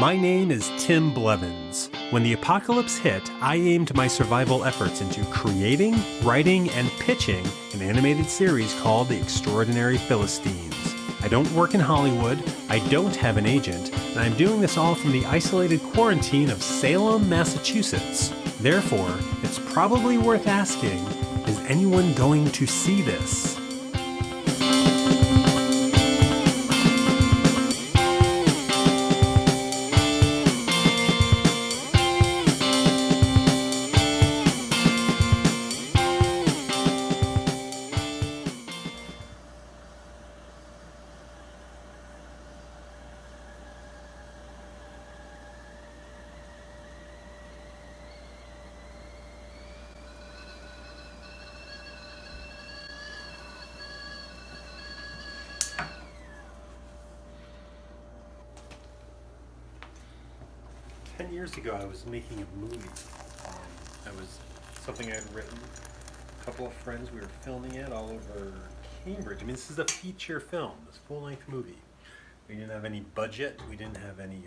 My name is Tim Blevins. When the apocalypse hit, I aimed my survival efforts into creating, writing, and pitching an animated series called The Extraordinary Philistines. I don't work in Hollywood, I don't have an agent, and I'm doing this all from the isolated quarantine of Salem, Massachusetts. Therefore, it's probably worth asking, is anyone going to see this? Years ago, I was making a movie. That was something I had written. A couple of friends, we were filming it all over Cambridge. I mean, this is a feature film, this full-length movie. We didn't have any budget. We didn't have any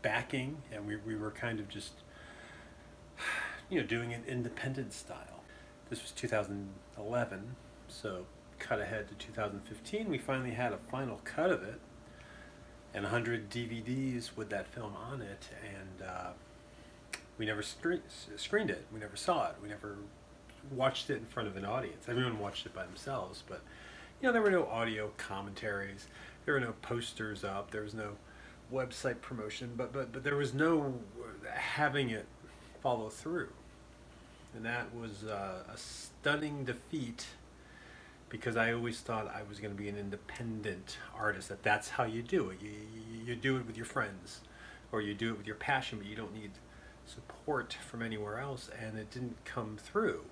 backing, and we were kind of just, doing it independent style. This was 2011, so cut ahead to 2015. We finally had a final cut of it, and 100 DVDs with that film on it, and we never screened it. We never saw it. We never watched it in front of an audience. Everyone watched it by themselves, but there were no audio commentaries. There were no posters up. There was no website promotion, but there was no having it follow through, and that was a stunning defeat. Because I always thought I was going to be an independent artist, that's how you do it. You do it with your friends, or you do it with your passion, but you don't need support from anywhere else, and it didn't come through.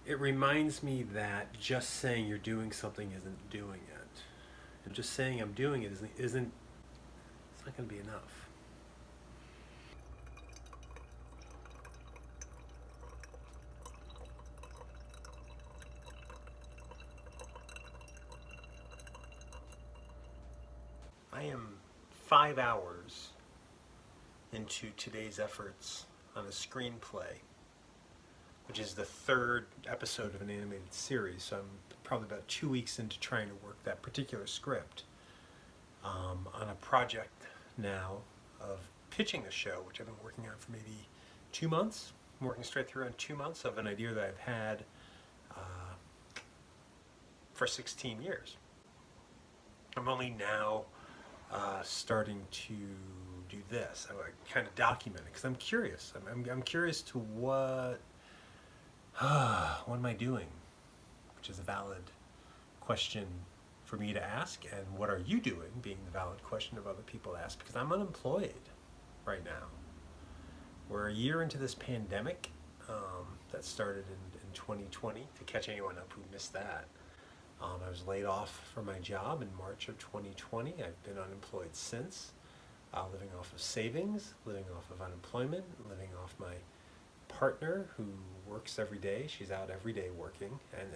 It reminds me that just saying you're doing something isn't doing it. And just saying I'm doing it isn't it's not going to be enough. I am 5 hours into today's efforts on a screenplay, which is the third episode of an animated series, so I'm probably about 2 weeks into trying to work that particular script on a project now of pitching a show, which I've been working on for maybe 2 months. I'm working straight through on 2 months of an idea that I've had for 16 years. I'm only now starting to do this. I kind of document it because I'm curious. I'm curious to what am I doing, which is a valid question for me to ask, and what are you doing, being the valid question of other people to ask, because I'm unemployed right now. We're a year into this pandemic that started in 2020, to catch anyone up who missed that. I was laid off from my job in March of 2020. I've been unemployed since, living off of savings, living off of unemployment, living off my partner who works every day. She's out every day working, and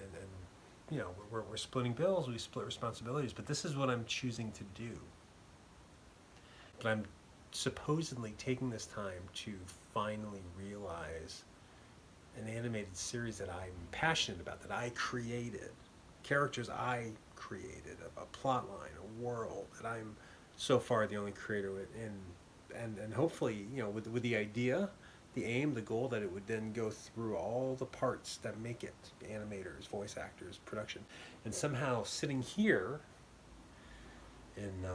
we're splitting bills, we split responsibilities, but this is what I'm choosing to do. But I'm supposedly taking this time to finally realize an animated series that I'm passionate about, that I created. Characters I created, a plot line, a world that I'm so far the only creator in, and hopefully, with the idea, the aim, the goal that it would then go through all the parts that make it, animators, voice actors, production, and somehow sitting here in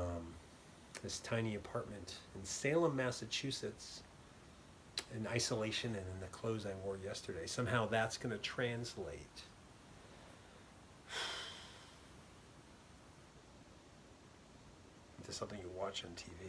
this tiny apartment in Salem, Massachusetts, in isolation and in the clothes I wore yesterday, somehow that's going to translate into something you watch on TV.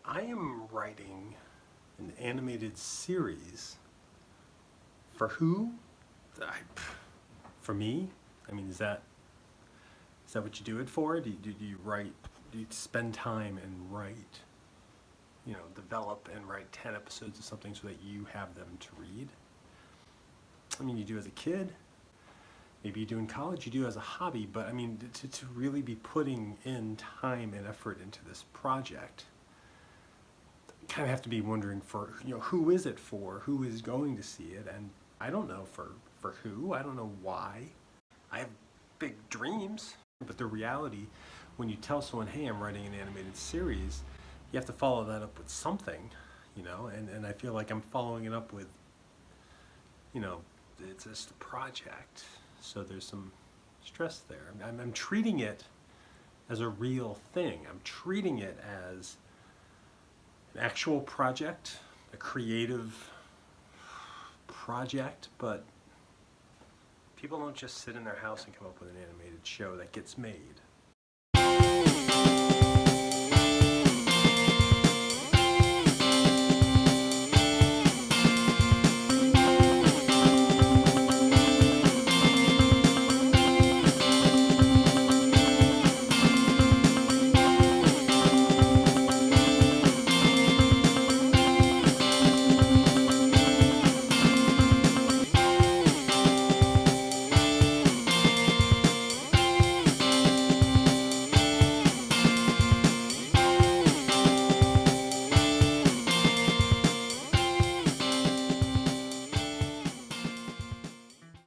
I am writing An animated series. For who? For me? I mean, is that what you do it for? Do you write? Do you spend time and write? Develop and write 10 episodes of something so that you have them to read? I mean, you do as a kid. Maybe you do in college. You do as a hobby. But I mean, to really be putting in time and effort into this project, you kind of have to be wondering for who is it for? Who is going to see it? And I don't know for who. I don't know why. I have big dreams, but the reality, when you tell someone, hey, I'm writing an animated series, you have to follow that up with something, and I feel like I'm following it up with, it's just a project, so there's some stress there. I'm treating it as a real thing. I'm treating it as an actual project, a creative project, but people don't just sit in their house and come up with an animated show that gets made.